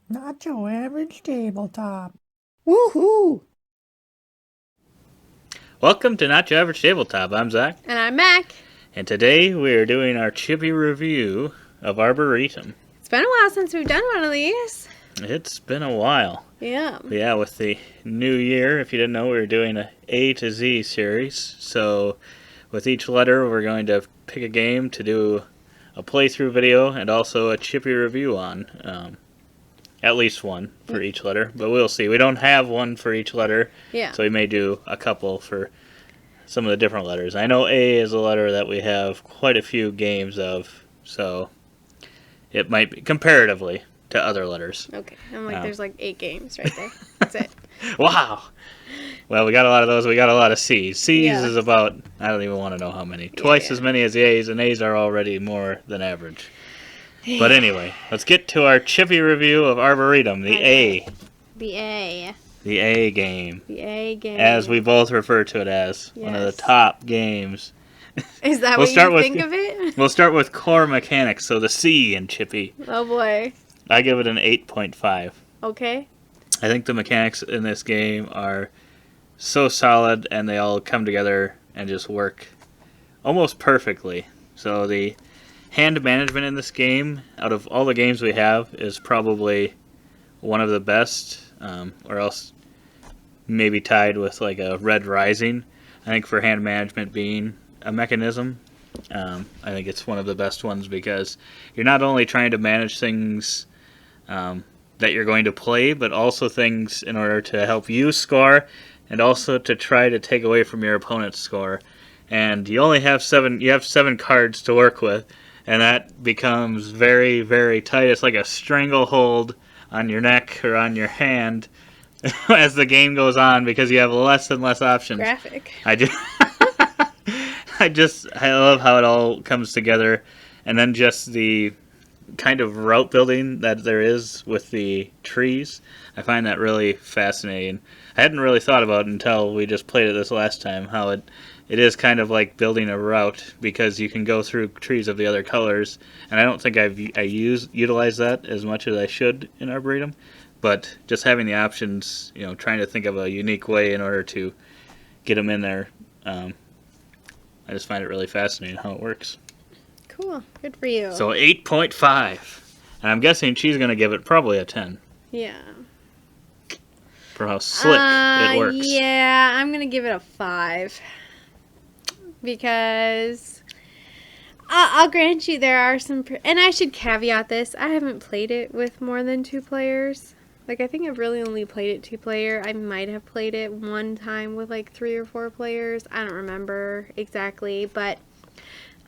Not your average tabletop. Woohoo! Welcome to Not Your Average Tabletop. I'm Zach. And I'm MaK. And today we are doing our CHIPPI review of Arboretum. It's been a while since we've done one of these. It's been a while. Yeah. But yeah, with the new year, if you didn't know, we were doing a A to Z series. So with each letter, we're going to pick a game to do a playthrough video and also a CHIPPI review on. At least one for each letter, but we'll see. We don't have one for each letter, Yeah. so we may do a couple for some of the different letters. I know A is a letter that we have quite a few games of, so it might be comparatively to other letters. Okay. I'm like, there's like 8 games right there. That's it. Wow! Well, we got a lot of those. We got a lot of C's. C's Yeah. is about, I don't even want to know how many. Twice as many as the A's, and A's are already more than average. But anyway, let's get to our CHIPPI review of Arboretum, the A. The A. The A game. The A game. As we both refer to it as. One of the top games. Is that We'll what start you with- think of it? We'll start with core mechanics, so the C in CHIPPI. Oh boy. I give it an 8.5. Okay. I think the mechanics in this game are so solid and they all come together and just work almost perfectly. So the hand management in this game, out of all the games we have, is probably one of the best, or else maybe tied with like a Red Rising. I think for hand management being a mechanism, I think it's one of the best ones because you're not only trying to manage things that you're going to play, but also things in order to help you score and also to try to take away from your opponent's score. And you only have 7 cards to work with, and that becomes very, very tight. It's like a stranglehold on your neck or on your hand as the game goes on because you have less and less options. Graphic. I love how it all comes together, and then just the kind of route building that there is with the trees. I find that really fascinating. I hadn't really thought about it until we just played it this last time, how it is kind of like building a route because you can go through trees of the other colors, and I don't think I utilized that as much as I should in Arboretum, but just having the options, trying to think of a unique way in order to get them in there, I just find it really fascinating how it works. Cool. Good for you. So 8.5, and I'm guessing she's going to give it probably a 10 yeah. for how slick it works. Yeah, I'm going to give it a 5. Because I'll grant you there are some... And I should caveat this. I haven't played it with more than 2 players. Like, I think I've really only played it 2-player. I might have played it one time with, like, 3 or 4 players. I don't remember exactly. But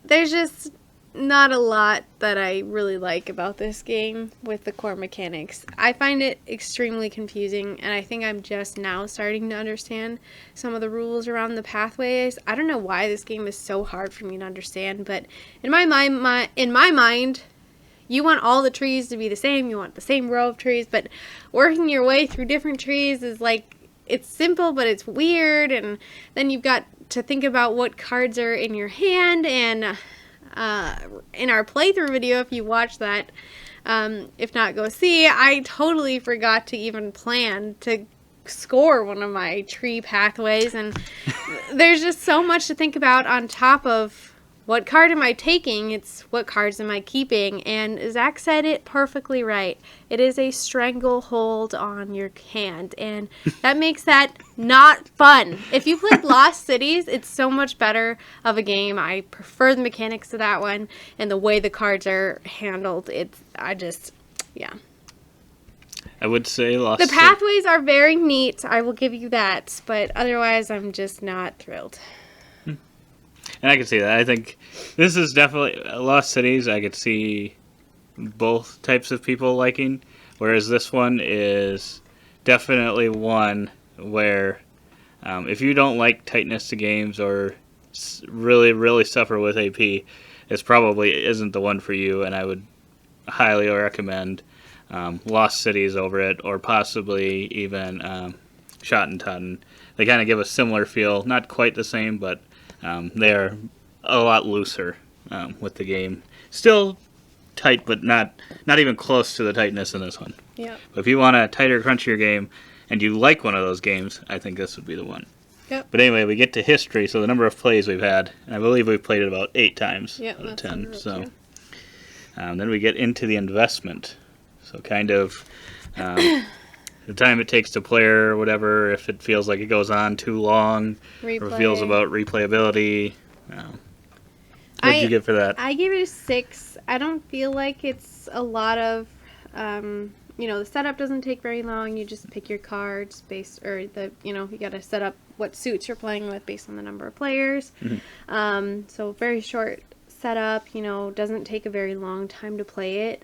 there's just not a lot that I really like about this game with the core mechanics. I find it extremely confusing, and I think I'm just now starting to understand some of the rules around the pathways. I don't know why this game is so hard for me to understand, but in my mind, you want all the trees to be the same. You want the same row of trees, but working your way through different trees is like, it's simple, but it's weird, and then you've got to think about what cards are in your hand, and in our playthrough video, if you watch that, if not, go see, I totally forgot to even plan to score one of my tree pathways, and there's just so much to think about on top of what card am I taking, it's what cards am I keeping, and Zach said it perfectly right. It is a stranglehold on your hand, and that makes that not fun. If you played Lost Cities, it's so much better of a game. I prefer the mechanics to that one, and the way the cards are handled. Yeah. I would say Lost The pathways are very neat, I will give you that, but otherwise I'm just not thrilled. And I can see that. I think this is definitely Lost Cities. I could see both types of people liking, whereas this one is definitely one where if you don't like tightness to games or really, really suffer with AP, this probably isn't the one for you, and I would highly recommend Lost Cities over it, or possibly even Shot and Totten. They kind of give a similar feel, not quite the same, but they're a lot looser with the game. Still tight, but not even close to the tightness in this one. Yeah. But if you want a tighter, crunchier game, and you like one of those games, I think this would be the one. Yep. But anyway, we get to history, so the number of plays we've had, and I believe we've played it about 8 times Yep, out of that 10. sounds So right, then we get into the investment. So kind of the time it takes to play or whatever, if it feels like it goes on too long, or feels about replayability. What did you give for that? I gave it a 6. I don't feel like it's a lot of, the setup doesn't take very long. You just pick your cards you got to set up what suits you're playing with based on the number of players. Mm-hmm. So very short setup, doesn't take a very long time to play it.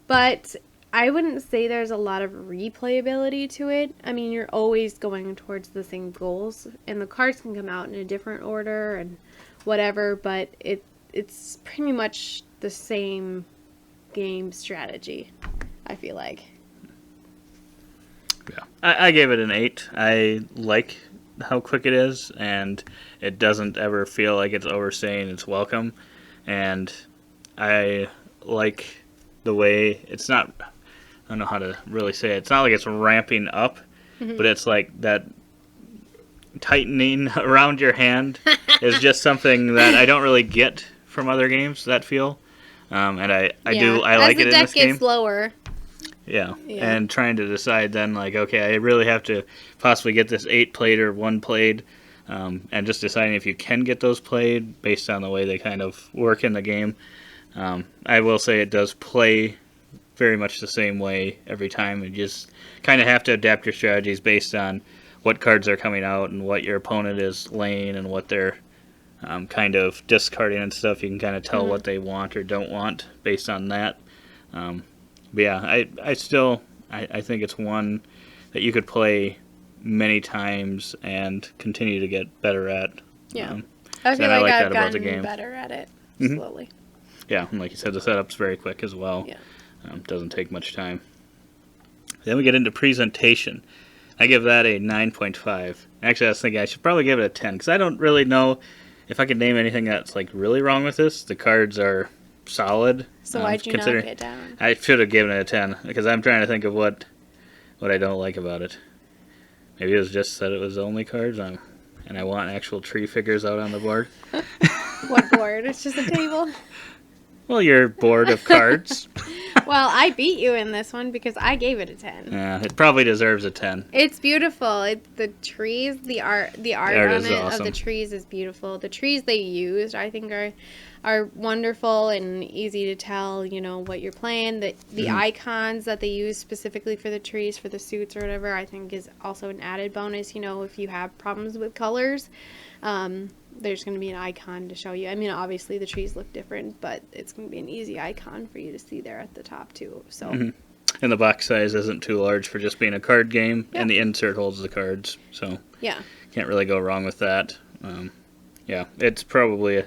But I wouldn't say there's a lot of replayability to it. I mean, you're always going towards the same goals, and the cards can come out in a different order and whatever, but it's pretty much the same game strategy, I feel like. Yeah, I gave it an 8. I like how quick it is, and it doesn't ever feel like it's overstaying its welcome. And I like the way it's not, I don't know how to really say it. It's not like it's ramping up, but it's like that tightening around your hand is just something that I don't really get from other games, that feel. And I like it in this game. As the deck gets lower. Yeah, and trying to decide then, like, okay, I really have to possibly get this 8 played or 1 played, and just deciding if you can get those played based on the way they kind of work in the game. I will say it does play very much the same way every time. You just kind of have to adapt your strategies based on what cards are coming out and what your opponent is laying and what they're kind of discarding and stuff. You can kind of tell what they want or don't want based on that. But yeah, I think it's one that you could play many times and continue to get better at. Yeah. I feel like I've gotten better at it slowly. Yeah, and like you said, the setup's very quick as well. Yeah. Doesn't take much time. Then we get into presentation. I give that a 9.5. Actually, I was thinking I should probably give it a 10, because I don't really know if I could name anything that's like really wrong with this. The cards are solid. So why'd you knock it down? I should have given it a 10, because I'm trying to think of what I don't like about it. Maybe it was just that it was only cards, and I want actual tree figures out on the board. What board? It's just a table? Well, your board of cards. Well, I beat you in this one because I gave it a 10. Yeah, it probably deserves a 10. It's beautiful. The trees, the art on it awesome. of the trees is beautiful. The trees they used, I think, are wonderful and easy to tell, what you're playing. The icons that they use specifically for the trees, for the suits or whatever, I think is also an added bonus. If you have problems with colors, there's going to be an icon to show you. I mean, obviously the trees look different, but it's going to be an easy icon for you to see there at the top too. So. And the box size isn't too large for just being a card game, and the insert holds the cards, so can't really go wrong with that. It's probably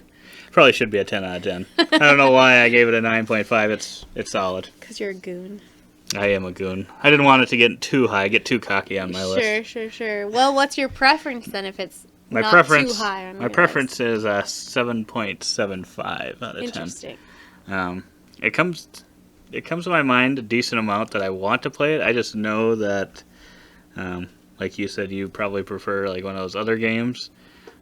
should be a 10 out of 10. I don't know why I gave it a 9.5. It's solid. Because you're a goon. I am a goon. I didn't want it to get too high, get too cocky on my list. Sure. Well, what's your preference then if it's too high on my preference is a 7.75 out of 10. Interesting. It comes to my mind a decent amount that I want to play it. I just know that, like you said, you probably prefer like one of those other games.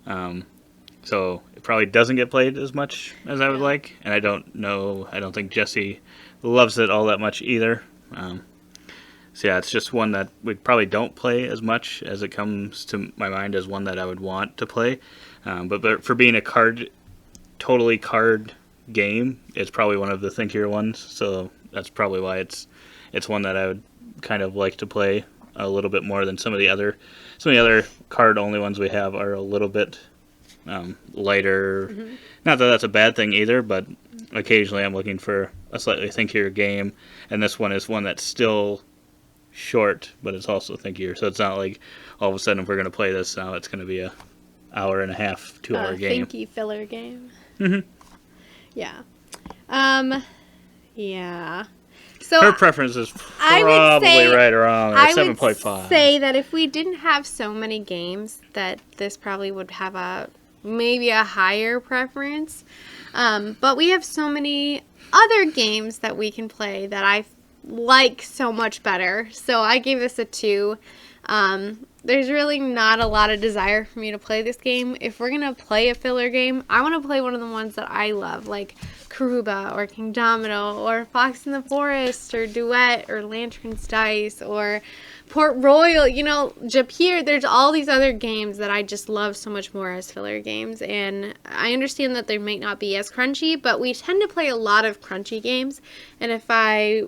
So it probably doesn't get played as much as I would like. And I don't think Jesse loves it all that much either. So yeah, it's just one that we probably don't play as much as it comes to my mind as one that I would want to play. But for being a totally card game, it's probably one of the thinkier ones. So that's probably why it's one that I would kind of like to play a little bit more than some of the other card only ones we have are a little bit lighter. Not that that's a bad thing either, but occasionally I'm looking for a slightly thinkier game, and this one is one that's still short, but it's also thinkier. So it's not like all of a sudden if we're going to play this now, it's going to be a hour and a half, 2 hour game. Thinky filler game. Yeah. Yeah. So her preference is probably right around 7.5. I would say that if we didn't have so many games, that this probably would have maybe a higher preference. But we have so many other games that we can play that like so much better. So I gave this a 2. There's really not a lot of desire for me to play this game. If we're going to play a filler game, I want to play one of the ones that I love, like Karuba or King Domino or Fox in the Forest or Duet or Lantern's Dice or Port Royal, you know, Japir. There's all these other games that I just love so much more as filler games, and I understand that they might not be as crunchy, but we tend to play a lot of crunchy games, and if I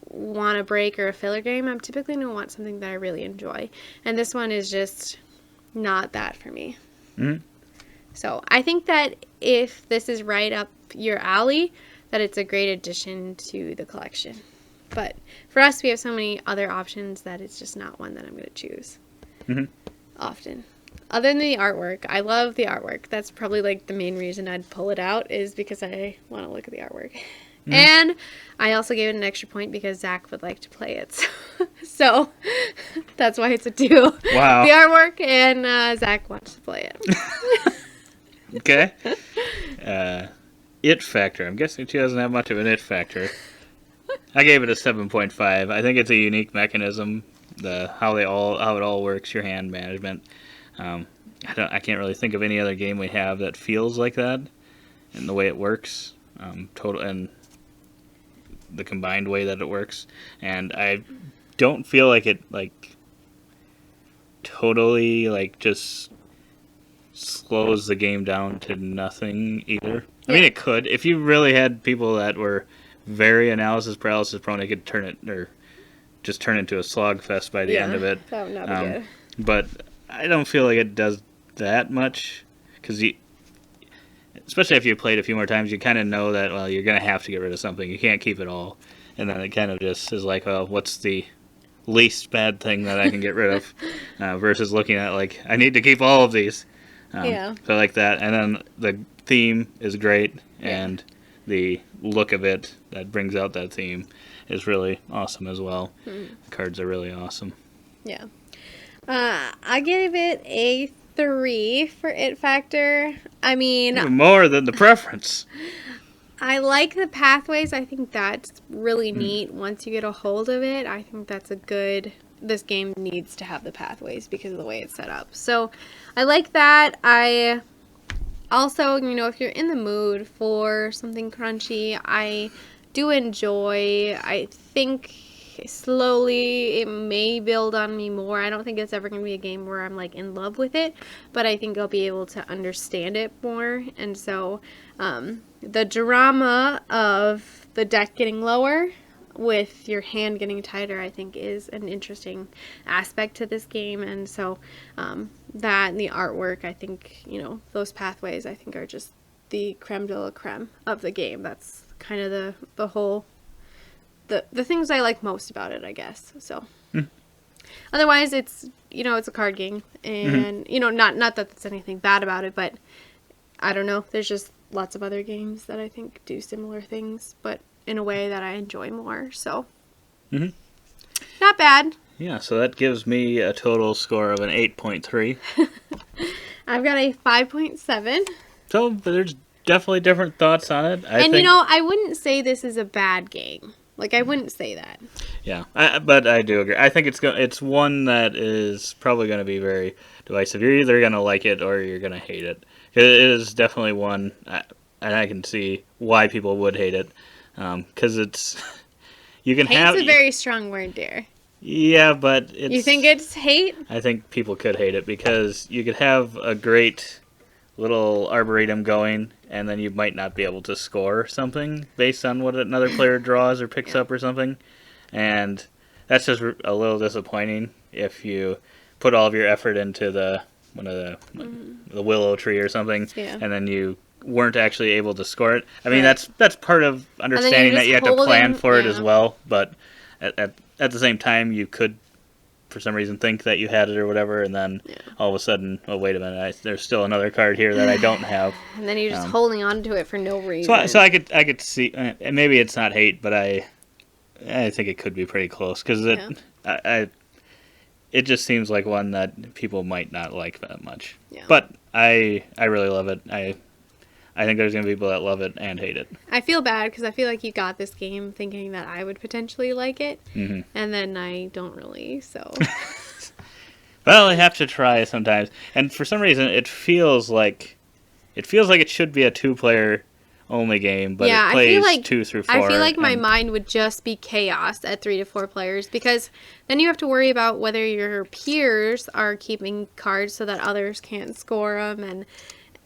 want a break or a filler game, I'm typically going to want something that I really enjoy, and this one is just not that for me. Mm-hmm. So I think that if this is right up your alley, that it's a great addition to the collection. But for us, we have so many other options that it's just not one that I'm going to choose often. Other than the artwork, I love the artwork. That's probably like the main reason I'd pull it out, is because I want to look at the artwork. And I also gave it an extra point because Zach would like to play it. So that's why it's a 2. Wow. The artwork, and Zach wants to play it. Okay. It factor. I'm guessing she doesn't have much of an it factor. I gave it a 7.5. I think it's a unique mechanism, how it all works, your hand management. I can't really think of any other game we have that feels like that, and the way it works, and the combined way that it works. And I don't feel like it totally just slows the game down to nothing either. I mean, it could. If you really had people that were very analysis paralysis prone, it could turn into a slogfest by the end of it. That would not be good. But I don't feel like it does that much, because especially if you played a few more times, you kind of know that, well, you're going to have to get rid of something. You can't keep it all. And then it kind of just is like, well, what's the least bad thing that I can get rid of? Versus looking at, I need to keep all of these. So I like that. And then the theme is great, and the look of it that brings out that theme is really awesome as well. The cards are really awesome. Yeah. I gave it a 3 for it factor. I mean, even more than the preference. I like the pathways. I think that's really neat. Once you get a hold of it, I think that's this game needs to have the pathways because of the way it's set up. So I like that. I also, if you're in the mood for something crunchy, I do enjoy, I think slowly it may build on me more. I don't think it's ever going to be a game where I'm in love with it, but I think I'll be able to understand it more. And so the drama of the deck getting lower with your hand getting tighter, I think, is an interesting aspect to this game. And so that and the artwork, I think, those pathways, I think, are just the creme de la creme of the game. That's kind of the whole the things I like most about it, I guess. So otherwise, it's it's a card game, and not that there's anything bad about it, but I don't know, there's just lots of other games that I think do similar things, but in a way that I enjoy more. So not bad. Yeah, so that gives me a total score of an 8.3. I've got a 5.7. So there's definitely different thoughts on it. I wouldn't say this is a bad game. I wouldn't say that. Yeah, but I do agree. I think it's one that is probably going to be very divisive. You're either going to like it or you're going to hate it. It is definitely one, and I can see why people would hate it, because it's you can have. Hate's a very strong word, dear. Yeah, but it's. You think it's hate? I think people could hate it because you could have a great little Arboretum going, and then you might not be able to score something based on what another player draws or picks up or something. And that's just a little disappointing if you put all of your effort into the willow tree or something, and then you weren't actually able to score it. I mean, that's part of understanding that you have to plan for it as well, but at the same time, you could for some reason think that you had it or whatever, and then all of a sudden, oh, wait a minute, there's still another card here that I don't have. And then you're just holding on to it for no reason. So I could see, maybe it's not hate, but I think it could be pretty close, because it just seems like one that people might not like that much. Yeah. But I really love it. I I think there's going to be people that love it and hate it. I feel bad because I feel like you got this game thinking that I would potentially like it, Mm-hmm. and then I don't really, so. Well, I have to try sometimes. And for some reason, it feels like it should be a 2-player only game, but Yeah, it I plays feel like 2 through 4. I feel like my and- mind would just be chaos at 3 to 4 players, because then you have to worry about whether your peers are keeping cards so that others can't score them,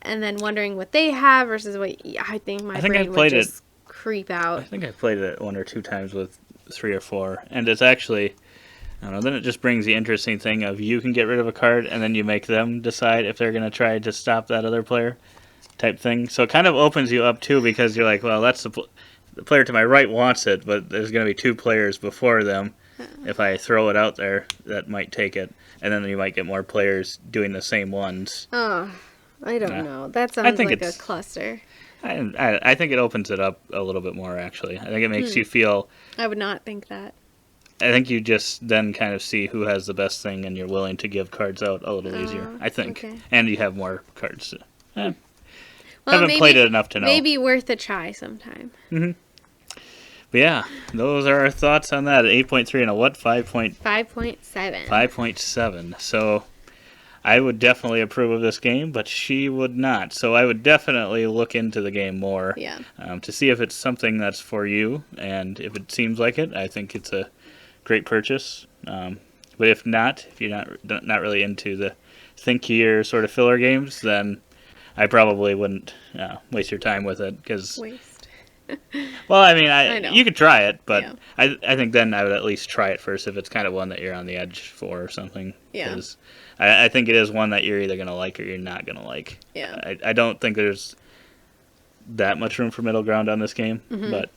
and then wondering what they have versus what I think my I think brain I've played would it- just creep out. I think I played it 1 or 2 times with 3 or 4, and it's actually, I don't know, then it just brings the interesting thing of you can get rid of a card, and then you make them decide if they're going to try to stop that other player type thing. So it kind of opens you up, too, because you're like, well, that's the player to my right wants it, but there's going to be 2 players before them. If I throw it out there, that might take it, and then you might get more players doing the same ones. Oh, I don't Yeah. know. That I sounds think like a it's- cluster. I think it opens it up a little bit more, actually. I think it makes you feel... I would not think that. I think you just then kind of see who has the best thing, and you're willing to give cards out a little easier. I think, okay. and you have more cards. Well, Haven't played it enough to know. Maybe worth a try sometime. But yeah, those are our thoughts on that. 8.3 and a what? 5.7. 5.7. So I would definitely approve of this game, but she would not. So I would definitely look into the game more Yeah. to see if it's something that's for you, and if it seems like it, I think it's a great purchase. But if not, if you're not really into the thinkier sort of filler games, then I probably wouldn't waste your time with it, because Waste. well, I mean, I know. you could try it, but Yeah. I think then I would at least try it first if it's kind of one that you're on the edge for or something. Yeah. 'Cause I think it is one that you're either going to like or you're not going to like. Yeah. I don't think there's that much room for middle ground on this game, but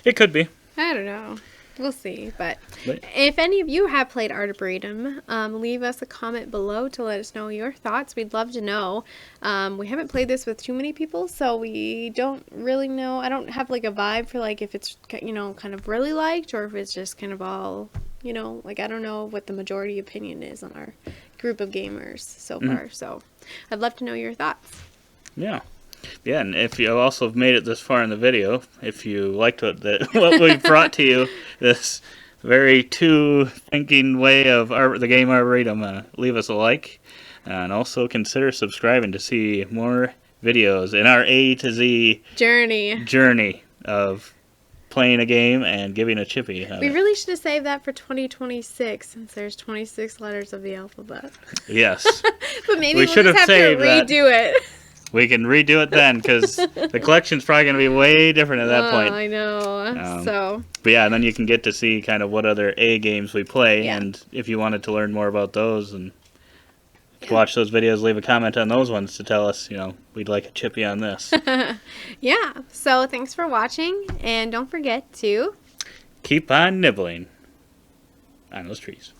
it could be. I don't know. We'll see. But But- if any of you have played Arboretum, leave us a comment below to let us know your thoughts. We'd love to know. We haven't played this with too many people, so we don't really know. I don't have like a vibe for like if it's, you know, kind of really liked, or if it's just kind of all, you know, like I don't know what the majority opinion is on our group of gamers so far. So I'd love to know your thoughts. Yeah. Yeah, and if you also have made it this far in the video, if you liked what we brought to you, this very thinking way of the game Arboretum, leave us a like, and also consider subscribing to see more videos in our A to Z journey of playing a game and giving a chippy. We really should have saved that for 2026, since there's 26 letters of the alphabet. Yes. But maybe We we'll should just have have to saved that. redo it. We can redo it then, because the collection's probably going to be way different at that point. I know. So, But yeah, and then you can get to see kind of what other A games we play, Yeah. and if you wanted to learn more about those and watch those videos, leave a comment on those ones to tell us, you know, we'd like a chippy on this. yeah. So, thanks for watching, and don't forget to... Keep on nibbling on those trees.